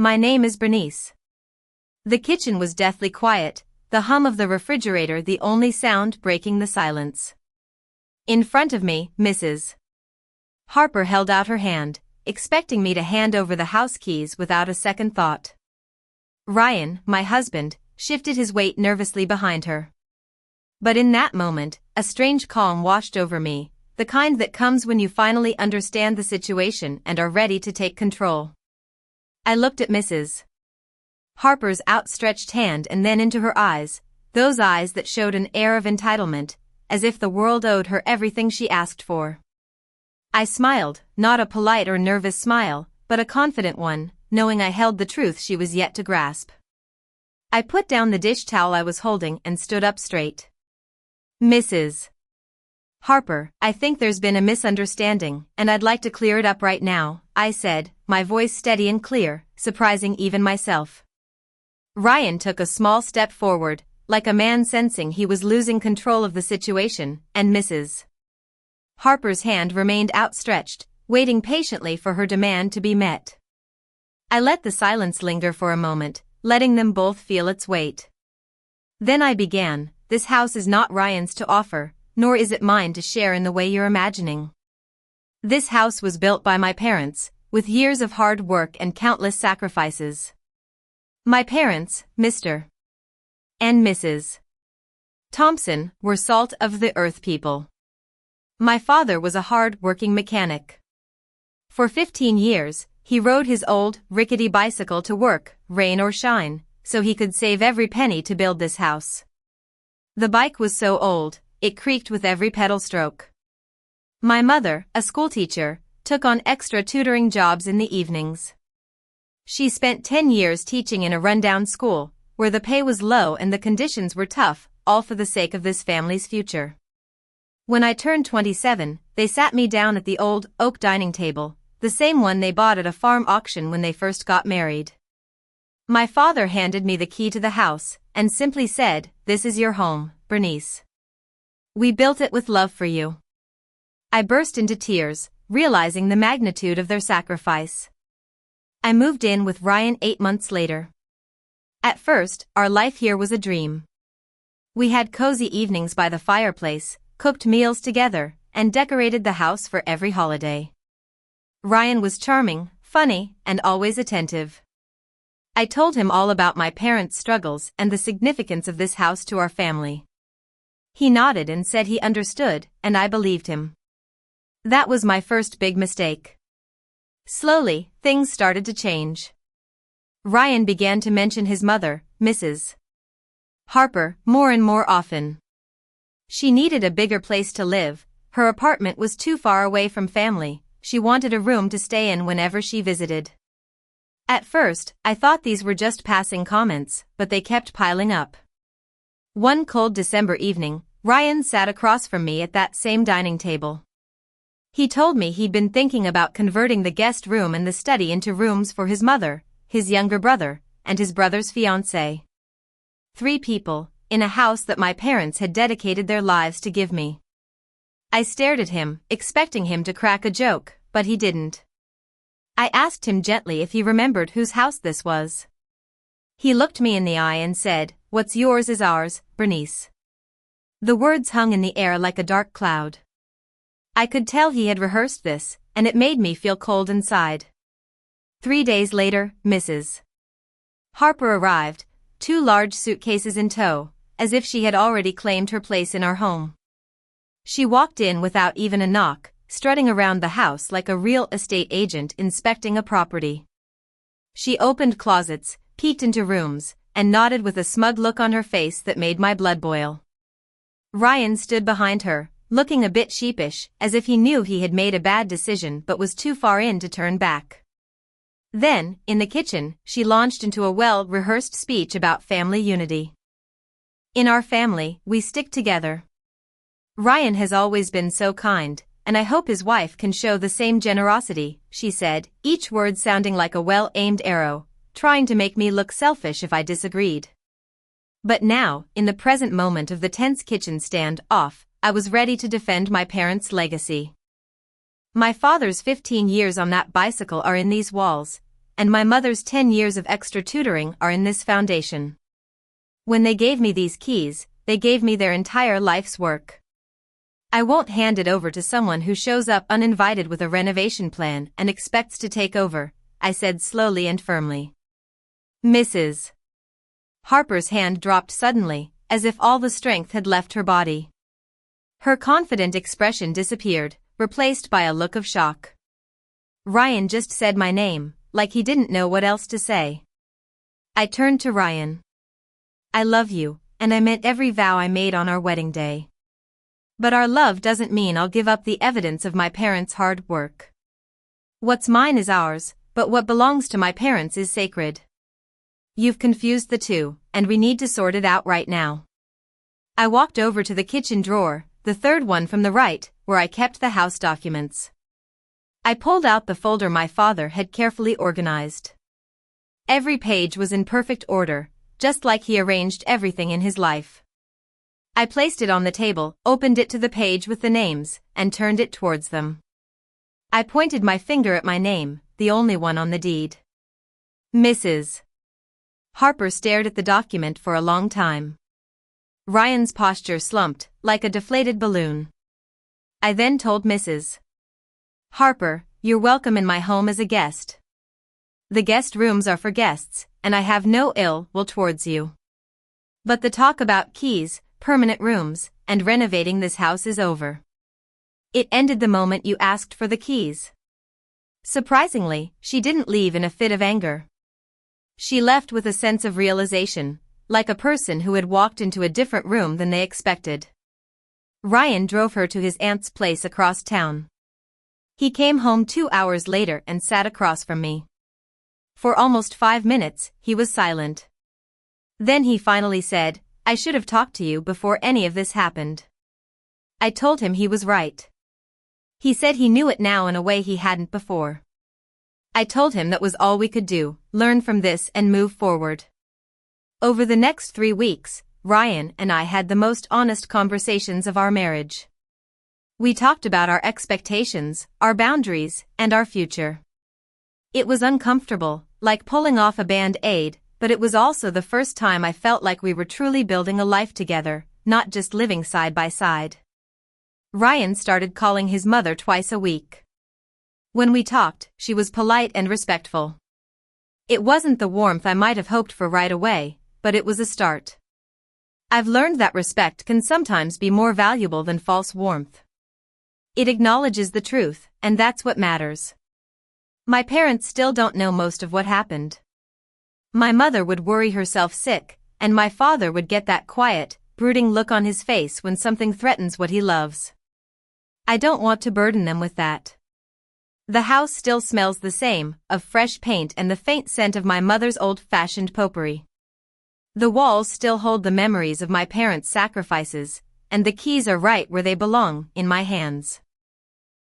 My name is Bernice. The kitchen was deathly quiet, the hum of the refrigerator the only sound breaking the silence. In front of me, Mrs. Harper held out her hand, expecting me to hand over the house keys without a second thought. Ryan, my husband, shifted his weight nervously behind her. But in that moment, a strange calm washed over me, the kind that comes when you finally understand the situation and are ready to take control. I looked at Mrs. Harper's outstretched hand and then into her eyes, those eyes that showed an air of entitlement, as if the world owed her everything she asked for. I smiled, not a polite or nervous smile, but a confident one, knowing I held the truth she was yet to grasp. I put down the dish towel I was holding and stood up straight. Mrs. Harper, I think there's been a misunderstanding, and I'd like to clear it up right now, I said, my voice steady and clear, surprising even myself. Ryan took a small step forward, like a man sensing he was losing control of the situation, and Mrs. Harper's hand remained outstretched, waiting patiently for her demand to be met. I let the silence linger for a moment, letting them both feel its weight. Then I began, this house is not Ryan's to offer, nor is it mine to share in the way you're imagining. This house was built by my parents, with years of hard work and countless sacrifices. My parents, Mr. and Mrs. Thompson, were salt of the earth people. My father was a hard-working mechanic. For 15 years, he rode his old, rickety bicycle to work, rain or shine, so he could save every penny to build this house. The bike was so old, it creaked with every pedal stroke. My mother, a schoolteacher, took on extra tutoring jobs in the evenings. She spent 10 years teaching in a rundown school, where the pay was low and the conditions were tough, all for the sake of this family's future. When I turned 27, they sat me down at the old oak dining table, the same one they bought at a farm auction when they first got married. My father handed me the key to the house, and simply said, "This is your home, Bernice. We built it with love for you." I burst into tears, realizing the magnitude of their sacrifice. I moved in with Ryan 8 months later. At first, our life here was a dream. We had cozy evenings by the fireplace, cooked meals together, and decorated the house for every holiday. Ryan was charming, funny, and always attentive. I told him all about my parents' struggles and the significance of this house to our family. He nodded and said he understood, and I believed him. That was my first big mistake. Slowly, things started to change. Ryan began to mention his mother, Mrs. Harper, more and more often. She needed a bigger place to live, her apartment was too far away from family, she wanted a room to stay in whenever she visited. At first, I thought these were just passing comments, but they kept piling up. One cold December evening, Ryan sat across from me at that same dining table. He told me he'd been thinking about converting the guest room and the study into rooms for his mother, his younger brother, and his brother's fiancée. 3 people, in a house that my parents had dedicated their lives to give me. I stared at him, expecting him to crack a joke, but he didn't. I asked him gently if he remembered whose house this was. He looked me in the eye and said, "What's yours is ours, Bernice." The words hung in the air like a dark cloud. I could tell he had rehearsed this, and it made me feel cold inside. 3 days later, Mrs. Harper arrived, 2 large suitcases in tow, as if she had already claimed her place in our home. She walked in without even a knock, strutting around the house like a real estate agent inspecting a property. She opened closets, peeked into rooms, and nodded with a smug look on her face that made my blood boil. Ryan stood behind her, looking a bit sheepish, as if he knew he had made a bad decision but was too far in to turn back. Then, in the kitchen, she launched into a well-rehearsed speech about family unity. "In our family, we stick together. Ryan has always been so kind, and I hope his wife can show the same generosity," she said, each word sounding like a well-aimed arrow, trying to make me look selfish if I disagreed. But now, in the present moment of the tense kitchen stand-off, I was ready to defend my parents' legacy. My father's 15 years on that bicycle are in these walls, and my mother's 10 years of extra tutoring are in this foundation. When they gave me these keys, they gave me their entire life's work. I won't hand it over to someone who shows up uninvited with a renovation plan and expects to take over, I said slowly and firmly. Mrs. Harper's hand dropped suddenly, as if all the strength had left her body. Her confident expression disappeared, replaced by a look of shock. Ryan just said my name, like he didn't know what else to say. I turned to Ryan. I love you, and I meant every vow I made on our wedding day. But our love doesn't mean I'll give up the evidence of my parents' hard work. What's mine is ours, but what belongs to my parents is sacred. You've confused the two, and we need to sort it out right now. I walked over to the kitchen drawer, the third one from the right, where I kept the house documents. I pulled out the folder my father had carefully organized. Every page was in perfect order, just like he arranged everything in his life. I placed it on the table, opened it to the page with the names, and turned it towards them. I pointed my finger at my name, the only one on the deed. Mrs. Harper stared at the document for a long time. Ryan's posture slumped, like a deflated balloon. I then told Mrs. Harper, you're welcome in my home as a guest. The guest rooms are for guests, and I have no ill will towards you. But the talk about keys, permanent rooms, and renovating this house is over. It ended the moment you asked for the keys. Surprisingly, she didn't leave in a fit of anger. She left with a sense of realization, like a person who had walked into a different room than they expected. Ryan drove her to his aunt's place across town. He came home 2 hours later and sat across from me. For almost 5 minutes, he was silent. Then he finally said, I should have talked to you before any of this happened. I told him he was right. He said he knew it now in a way he hadn't before. I told him that was all we could do, learn from this and move forward. Over the next 3 weeks, Ryan and I had the most honest conversations of our marriage. We talked about our expectations, our boundaries, and our future. It was uncomfortable, like pulling off a band-aid, but it was also the first time I felt like we were truly building a life together, not just living side by side. Ryan started calling his mother twice a week. When we talked, she was polite and respectful. It wasn't the warmth I might have hoped for right away, but it was a start. I've learned that respect can sometimes be more valuable than false warmth. It acknowledges the truth, and that's what matters. My parents still don't know most of what happened. My mother would worry herself sick, and my father would get that quiet, brooding look on his face when something threatens what he loves. I don't want to burden them with that. The house still smells the same, of fresh paint and the faint scent of my mother's old-fashioned potpourri. The walls still hold the memories of my parents' sacrifices, and the keys are right where they belong, in my hands.